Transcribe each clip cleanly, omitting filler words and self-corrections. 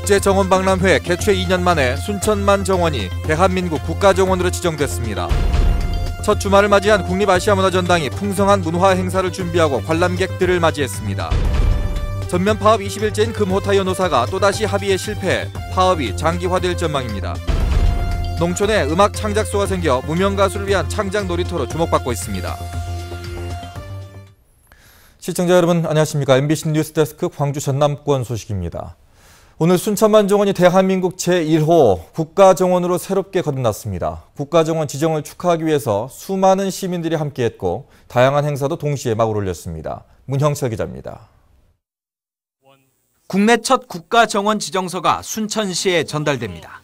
국제정원박람회 개최 2년 만에 순천만 정원이 대한민국 국가정원으로 지정됐습니다. 첫 주말을 맞이한 국립아시아문화전당이 풍성한 문화 행사를 준비하고 관람객들을 맞이했습니다. 전면 파업 20일째인 금호타이어 노사가 또다시 합의에 실패해 파업이 장기화될 전망입니다. 농촌에 음악 창작소가 생겨 무명가수를 위한 창작 놀이터로 주목받고 있습니다. 시청자 여러분 안녕하십니까. MBC 뉴스데스크 광주 전남권 소식입니다. 오늘 순천만 정원이 대한민국 제1호 국가정원으로 새롭게 거듭났습니다. 국가정원 지정을 축하하기 위해서 수많은 시민들이 함께했고 다양한 행사도 동시에 막을 올렸습니다. 문형철 기자입니다. 국내 첫 국가정원 지정서가 순천시에 전달됩니다.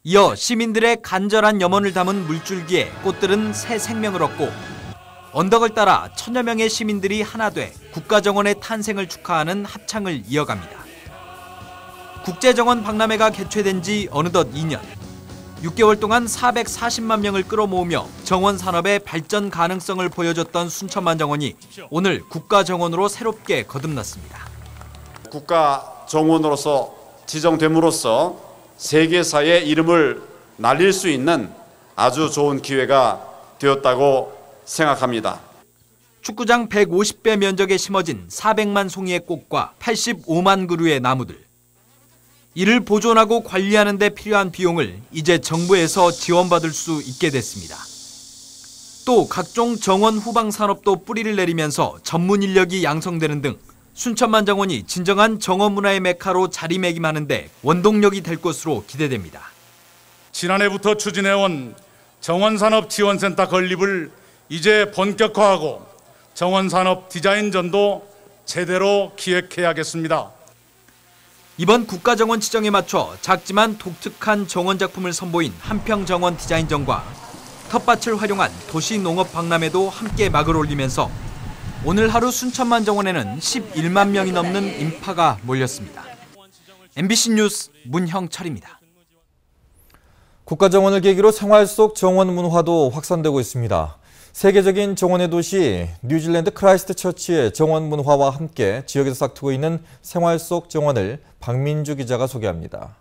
이어 시민들의 간절한 염원을 담은 물줄기에 꽃들은 새 생명을 얻고 언덕을 따라 천여 명의 시민들이 하나 돼 국가정원의 탄생을 축하하는 합창을 이어갑니다. 국제정원 박람회가 개최된 지 어느덧 2년. 6개월 동안 440만 명을 끌어모으며 정원 산업의 발전 가능성을 보여줬던 순천만 정원이 오늘 국가정원으로 새롭게 거듭났습니다. 국가정원으로서 지정됨으로써 세계사에 이름을 날릴 수 있는 아주 좋은 기회가 되었다고 생각합니다. 축구장 150배 면적에 심어진 400만 송이의 꽃과 85만 그루의 나무들. 이를 보존하고 관리하는 데 필요한 비용을 이제 정부에서 지원받을 수 있게 됐습니다. 또 각종 정원 후방 산업도 뿌리를 내리면서 전문 인력이 양성되는 등 순천만 정원이 진정한 정원 문화의 메카로 자리매김하는 데 원동력이 될 것으로 기대됩니다. 지난해부터 추진해온 정원산업 지원센터 건립을 이제 본격화하고 정원산업 디자인전도 제대로 기획해야겠습니다. 이번 국가정원 지정에 맞춰 작지만 독특한 정원 작품을 선보인 한평정원 디자인전과 텃밭을 활용한 도시농업박람회도 함께 막을 올리면서 오늘 하루 순천만 정원에는 11만 명이 넘는 인파가 몰렸습니다. MBC 뉴스 문형철입니다. 국가정원을 계기로 생활 속 정원 문화도 확산되고 있습니다. 세계적인 정원의 도시 뉴질랜드 크라이스트처치의 정원 문화와 함께 지역에서 싹트고 있는 생활 속 정원을 박민주 기자가 소개합니다.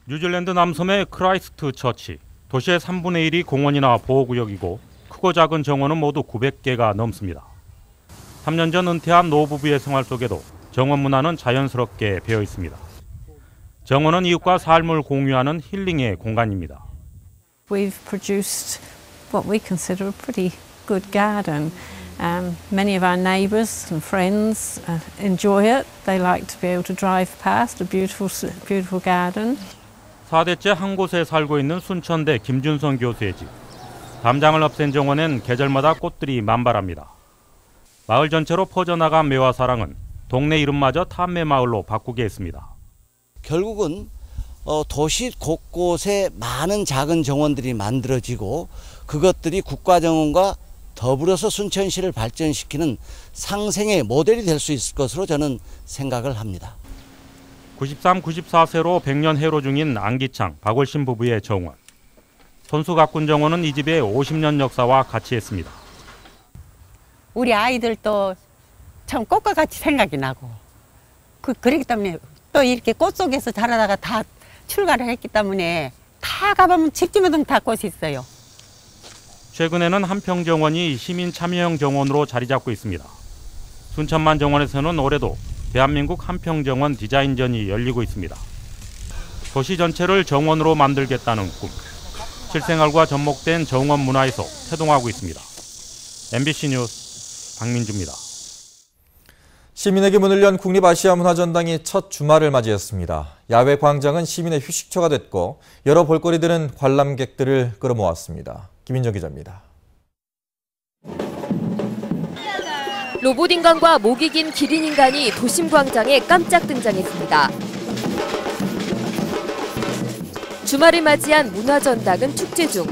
뉴질랜드 남섬의 크라이스트처치, 도시의 3분의 1이 공원이나 보호구역이고 크고 작은 정원은 모두 900개가 넘습니다. 3년 전 은퇴한 노부부의 생활 속에도 정원 문화는 자연스럽게 배어 있습니다. 정원은 이웃과 삶을 공유하는 힐링의 공간입니다. We've produced what we consider a pretty good garden. Many of our neighbours and friends enjoy it. They like to be able to drive past a beautiful garden. 4대째 한 곳에 살고 있는 순천대 김준성 교수의 집. 담장을 없앤 정원엔 계절마다 꽃들이 만발합니다. 마을 전체로 퍼져나간 매화 사랑은 동네 이름마저 탐매마을로 바꾸게 했습니다. 결국은 도시 곳곳에 많은 작은 정원들이 만들어지고 그것들이 국가정원과 더불어서 순천시를 발전시키는 상생의 모델이 될 수 있을 것으로 저는 생각을 합니다. 93, 94세로 100년 해로 중인 안기창, 박월신 부부의 정원. 손수 가꾼 정원은 이 집의 50년 역사와 같이 했습니다. 우리 아이들도 참 꽃과 같이 생각이 나고 그렇기 때문에 또 이렇게 꽃 속에서 자라다가 다 출가를 했기 때문에 다 가보면 집집마다 다 꽃이 있어요. 최근에는 한평정원이 시민 참여형 정원으로 자리 잡고 있습니다. 순천만 정원에서는 올해도 대한민국 한평정원 디자인전이 열리고 있습니다. 도시 전체를 정원으로 만들겠다는 꿈. 실생활과 접목된 정원 문화에서 태동하고 있습니다. MBC 뉴스 박민주입니다. 시민에게 문을 연 국립아시아문화전당이 첫 주말을 맞이했습니다. 야외 광장은 시민의 휴식처가 됐고 여러 볼거리들은 관람객들을 끌어모았습니다. 김인정 기자입니다. 로봇인간과 목이 긴 기린인간이 도심광장에 깜짝 등장했습니다. 주말을 맞이한 문화전당은 축제 중.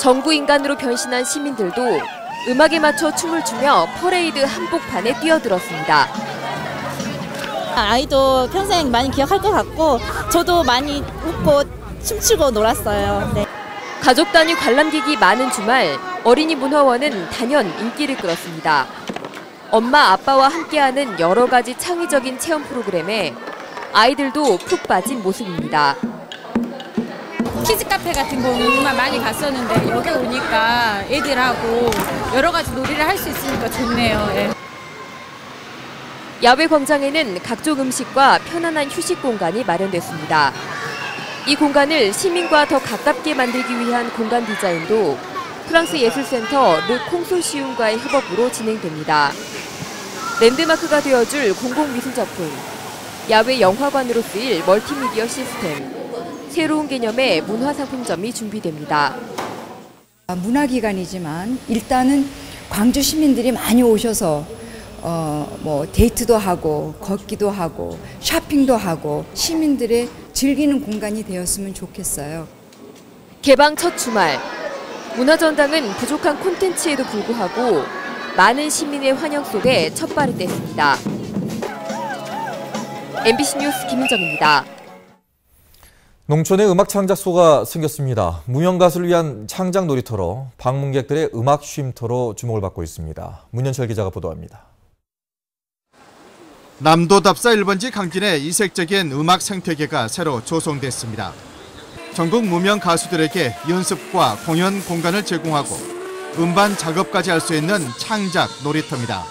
정구인간으로 변신한 시민들도 음악에 맞춰 춤을 추며 퍼레이드 한복판에 뛰어들었습니다. 아이도 평생 많이 기억할 것 같고 저도 많이 웃고 춤추고 놀았어요. 네. 가족 단위 관람객이 많은 주말, 어린이 문화원은 단연 인기를 끌었습니다. 엄마 아빠와 함께하는 여러 가지 창의적인 체험 프로그램에 아이들도 푹 빠진 모습입니다. 키즈 카페 같은 거는 정말 많이 갔었는데 여기 오니까 애들하고 여러 가지 놀이를 할 수 있으니까 좋네요. 예. 야외 광장에는 각종 음식과 편안한 휴식 공간이 마련됐습니다. 이 공간을 시민과 더 가깝게 만들기 위한 공간 디자인도 프랑스 예술센터 르 콩소시움과의 협업으로 진행됩니다. 랜드마크가 되어줄 공공미술작품, 야외 영화관으로 쓰일 멀티미디어 시스템, 새로운 개념의 문화상품점이 준비됩니다. 문화기관이지만 일단은 광주 시민들이 많이 오셔서 데이트도 하고 걷기도 하고 쇼핑도 하고 시민들의 즐기는 공간이 되었으면 좋겠어요. 개방 첫 주말, 문화전당은 부족한 콘텐츠에도 불구하고 많은 시민의 환영 속에 첫 발을 뗐습니다. MBC 뉴스 김민정입니다. 농촌에 음악 창작소가 생겼습니다. 무명 가수를 위한 창작 놀이터로 방문객들의 음악 쉼터로 주목을 받고 있습니다. 문현철 기자가 보도합니다. 남도답사 1번지 강진에 이색적인 음악 생태계가 새로 조성됐습니다. 전국 무명 가수들에게 연습과 공연 공간을 제공하고 음반 작업까지 할 수 있는 창작 놀이터입니다.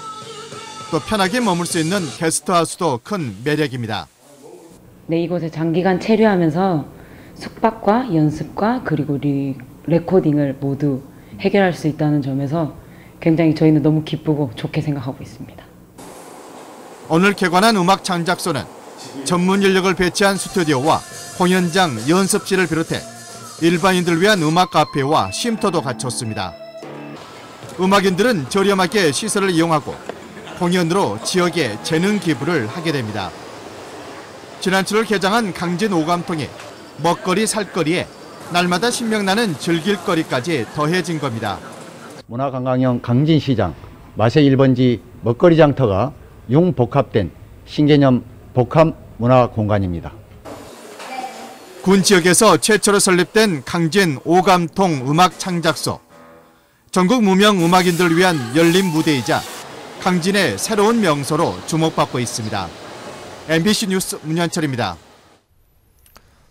또 편하게 머물 수 있는 게스트하우스도 큰 매력입니다. 네, 이곳에 장기간 체류하면서 숙박과 연습과 그리고 레코딩을 모두 해결할 수 있다는 점에서 굉장히 저희는 너무 기쁘고 좋게 생각하고 있습니다. 오늘 개관한 음악 창작소는 전문 인력을 배치한 스튜디오와 공연장, 연습실을 비롯해 일반인들 위한 음악 카페와 쉼터도 갖췄습니다. 음악인들은 저렴하게 시설을 이용하고 공연으로 지역에 재능 기부를 하게 됩니다. 지난 7월 개장한 강진 오감통이 먹거리 살거리에 날마다 신명나는 즐길거리까지 더해진 겁니다. 문화관광형 강진시장 맛의 1번지 먹거리 장터가 융복합된 신개념 복합 문화공간입니다. 군 지역에서 최초로 설립된 강진 오감통 음악 창작소. 전국 무명 음악인들을 위한 열린 무대이자 강진의 새로운 명소로 주목받고 있습니다. MBC 뉴스 문현철입니다.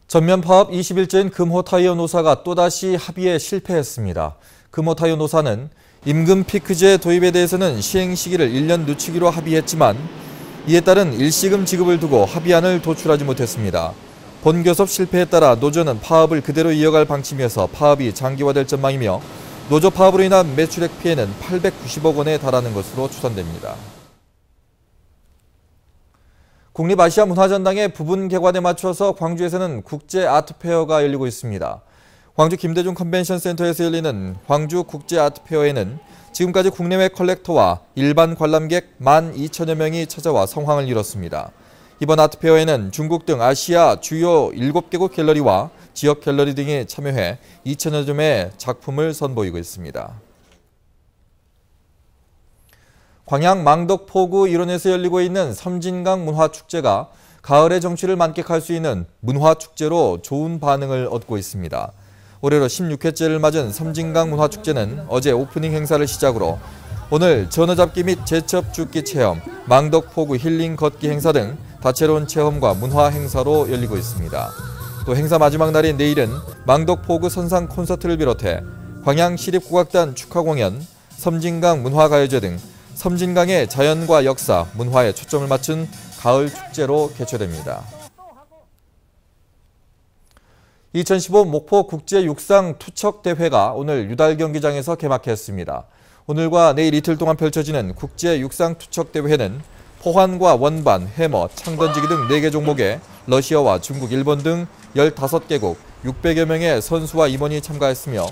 전면 파업 20일째인 금호타이어 노사가 또다시 합의에 실패했습니다. 금호타이어 노사는 임금 피크제 도입에 대해서는 시행 시기를 1년 늦추기로 합의했지만 이에 따른 일시금 지급을 두고 합의안을 도출하지 못했습니다. 본교섭 실패에 따라 노조는 파업을 그대로 이어갈 방침이어서 파업이 장기화될 전망이며 노조 파업으로 인한 매출액 피해는 890억 원에 달하는 것으로 추산됩니다. 국립아시아문화전당의 부분 개관에 맞춰서 광주에서는 국제 아트페어가 열리고 있습니다. 광주 김대중 컨벤션센터에서 열리는 광주 국제 아트페어에는 지금까지 국내외 컬렉터와 일반 관람객 12,000여 명이 찾아와 성황을 이뤘습니다. 이번 아트페어에는 중국 등 아시아 주요 7개국 갤러리와 지역 갤러리 등이 참여해 2,000여 점의 작품을 선보이고 있습니다. 광양 망덕포구 일원에서 열리고 있는 섬진강 문화축제가 가을의 정취를 만끽할 수 있는 문화축제로 좋은 반응을 얻고 있습니다. 올해로 16회째를 맞은 섬진강 문화축제는 어제 오프닝 행사를 시작으로 오늘 전어잡기 및 제첩 줍기 체험, 망덕포구 힐링 걷기 행사 등 다채로운 체험과 문화 행사로 열리고 있습니다. 또 행사 마지막 날인 내일은 망덕포구 선상 콘서트를 비롯해 광양시립국악단 축하 공연, 섬진강 문화가요제 등 섬진강의 자연과 역사, 문화에 초점을 맞춘 가을 축제로 개최됩니다. 2015 목포 국제 육상 투척 대회가 오늘 유달 경기장에서 개막했습니다. 오늘과 내일 이틀 동안 펼쳐지는 국제 육상 투척 대회는 포환과 원반, 해머, 창던지기 등 4개 종목에 러시아와 중국, 일본 등 15개국 600여 명의 선수와 임원이 참가했으며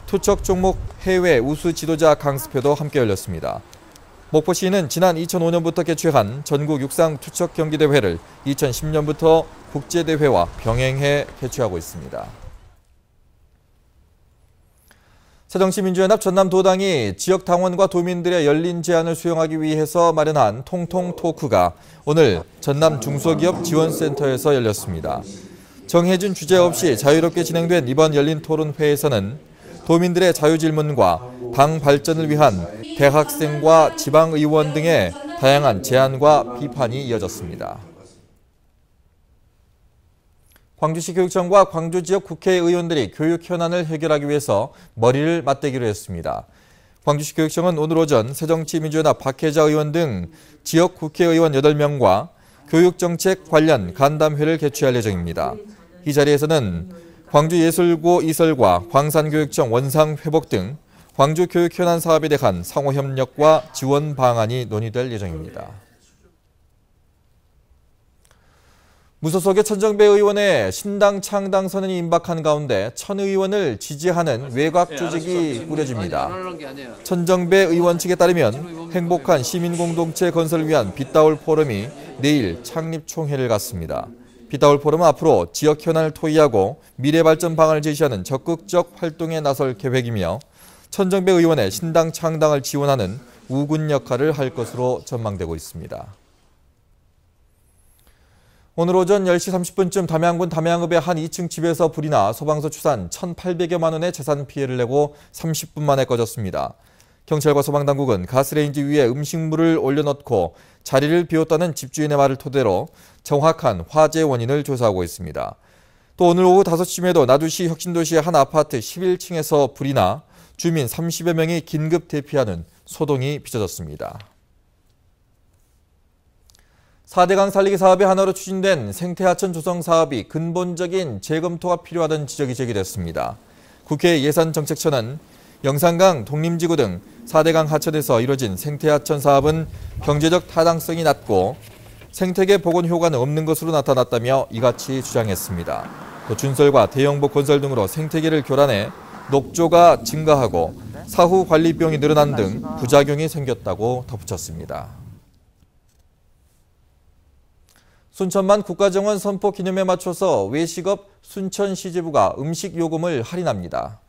투척 종목 해외 우수 지도자 강습회도 함께 열렸습니다. 목포시는 지난 2005년부터 개최한 전국 육상 투척 경기대회를 2010년부터 국제대회와 병행해 개최하고 있습니다. 새정치민주연합 전남도당이 지역 당원과 도민들의 열린 제안을 수용하기 위해서 마련한 통통토크가 오늘 전남 중소기업 지원센터에서 열렸습니다. 정해진 주제 없이 자유롭게 진행된 이번 열린 토론회에서는 도민들의 자유질문과 당 발전을 위한 대학생과 지방의원 등의 다양한 제안과 비판이 이어졌습니다. 광주시 교육청과 광주 지역 국회의원들이 교육 현안을 해결하기 위해서 머리를 맞대기로 했습니다. 광주시 교육청은 오늘 오전 새정치민주연합 박혜자 의원 등 지역 국회의원 8명과 교육정책 관련 간담회를 개최할 예정입니다. 이 자리에서는 광주예술고 이설과 광산교육청 원상회복 등 광주 교육 현안 사업에 대한 상호협력과 지원 방안이 논의될 예정입니다. 무소속의 천정배 의원의 신당 창당 선언이 임박한 가운데 천 의원을 지지하는 외곽 조직이 꾸려집니다. 천정배 의원 측에 따르면 행복한 시민공동체 건설을 위한 빗다울 포럼이 내일 창립 총회를 갖습니다. 빗다울 포럼은 앞으로 지역 현안을 토의하고 미래 발전 방안을 제시하는 적극적 활동에 나설 계획이며 천정배 의원의 신당 창당을 지원하는 우군 역할을 할 것으로 전망되고 있습니다. 오늘 오전 10시 30분쯤 담양군 담양읍의 한 2층 집에서 불이 나 소방서 추산 1,800여만 원의 재산 피해를 내고 30분 만에 꺼졌습니다. 경찰과 소방당국은 가스레인지 위에 음식물을 올려놓고 자리를 비웠다는 집주인의 말을 토대로 정확한 화재 원인을 조사하고 있습니다. 또 오늘 오후 5시쯤에도 나주시 혁신도시의 한 아파트 11층에서 불이 나 주민 30여 명이 긴급 대피하는 소동이 빚어졌습니다. 4대강 살리기 사업의 하나로 추진된 생태하천 조성 사업이 근본적인 재검토가 필요하다는 지적이 제기됐습니다. 국회 예산정책처는 영산강, 독림지구 등 4대강 하천에서 이뤄진 생태하천 사업은 경제적 타당성이 낮고 생태계 복원 효과는 없는 것으로 나타났다며 이같이 주장했습니다. 또 준설과 대형복 건설 등으로 생태계를 교란해 녹조가 증가하고 사후 관리 비용이 늘어난 등 부작용이 생겼다고 덧붙였습니다. 순천만 국가정원 선포 기념에 맞춰서 외식업 순천시지부가 음식 요금을 할인합니다.